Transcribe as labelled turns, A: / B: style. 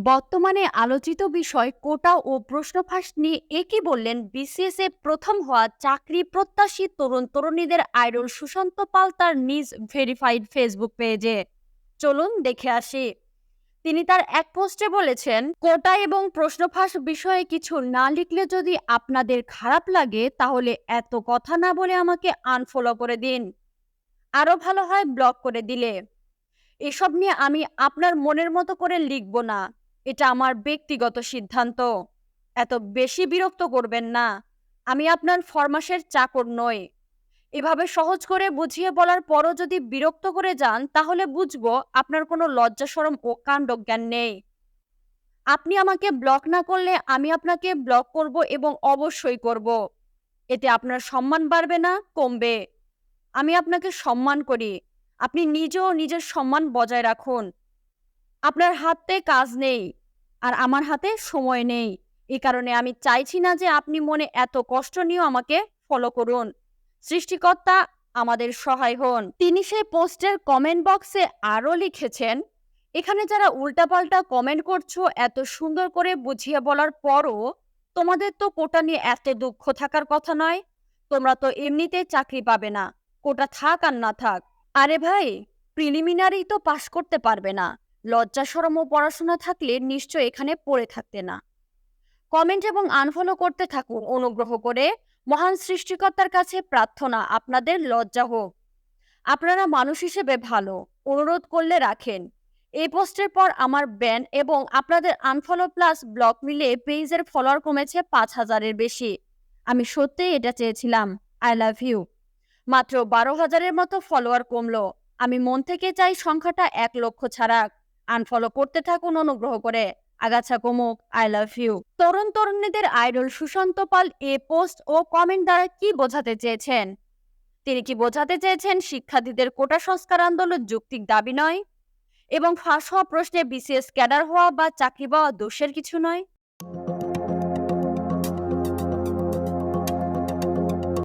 A: বর্তমানে আলোচিত বিষয় কোটা ও প্রশ্ন ফাঁস নিয়ে একই বললেন বিসিএস এ প্রথম হওয়া চাকরি প্রত্যাশী তরুণ তরুণীদের আইডল সুশান্ত পাল তার নিজ ভেরিফাইড ফেসবুক পেজে। চলুন দেখে আসি। তিনি তার এক পোস্টে বলেছেন, কোটা এবং প্রশ্ন ফাঁস বিষয়ে কিছু না লিখলে যদি আপনাদের খারাপ লাগে তাহলে এত কথা না বলে আমাকে আনফলো করে দিন, আরো ভালো হয় ব্লক করে দিলে। এসব নিয়ে আমি আপনার মনের মতো করে লিখব না। এটা আমার ব্যক্তিগত সিদ্ধান্ত। এত বেশি বিরক্ত করবেন না। আমি আপনার ফরমাসের চাকর নই। এভাবে সহজ করে বুঝিয়ে বলার পরও যদি বিরক্ত করে যান তাহলে বুঝবো আপনার কোনো লজ্জা শরম ও কাণ্ডজ্ঞান নেই। আপনি আমাকে ব্লক না করলে আমি আপনাকে ব্লক করব এবং অবশ্যই করব। এতে আপনার সম্মান বাড়বে না, কমবে। আমি আপনাকে সম্মান করি। আপনি নিজেও নিজের সম্মান বজায় রাখুন। আপনার হাতে কাজ নেই আর আমার হাতে সময় নেই। এই কারণে আমি চাইছি না যে আপনি মনে এত কষ্ট নিয়েও আমাকে ফলো করুন। সৃষ্টিকর্তা আমাদের সহায় হন। তিনি সেই পোস্টের কমেন্ট বক্সে আরও লিখেছেন, এখানে যারা উল্টাপাল্টা কমেন্ট করছো এত সুন্দর করে বুঝিয়ে বলার পরও তোমাদের তো কোটা নিয়ে এত দুঃখ থাকার কথা নয়। তোমরা তো এমনিতেই চাকরি পাবে না, কোটা থাক আর না থাক। আরে ভাই, প্রিলিমিনারি তো পাশ করতে পারবে না। লজ্জা শরম ও পড়াশোনা থাকলে নিশ্চয় এখানে পড়ে থাকতে না। কমেন্ট এবং আনফলো করতে থাকুন অনুগ্রহ করে। মহান সৃষ্টিকর্তার কাছে প্রার্থনা আপনাদের লজ্জা হোক। আপনারা মানুষ হিসেবে ভালো, অনুরোধ করলে রাখেন। এই পোস্টের পর আমার ব্যান এবং আপনাদের আনফলো প্লাস ব্লক মিলে পেজের ফলোয়ার কমেছে 5,000-এর বেশি। আমি সত্যিই এটা চেয়েছিলাম। I love you. মাত্র 12,000-এর মতো ফলোয়ার কমলো। আমি মন থেকে চাই সংখ্যাটা 1,00,000 ছাড়া। আনফলো করতে থাকুন অনুগ্রহ করে। আগাছা কমুক। I love you. তরুণ তরুণীদের আইডল সুশান্ত পাল এ পোস্ট ও কমেন্ট দ্বারা কি বোঝাতে চেয়েছেন? তিনি কি বোঝাতে চেয়েছেন শিক্ষার্থীদের কোটা সংস্কার আন্দোলন যৌক্তিক দাবি নয় এবং ফাঁস হওয়া প্রশ্নে বিসিএস ক্যাডার হওয়া বা চাকরি পাওয়া দোষের কিছু নয়?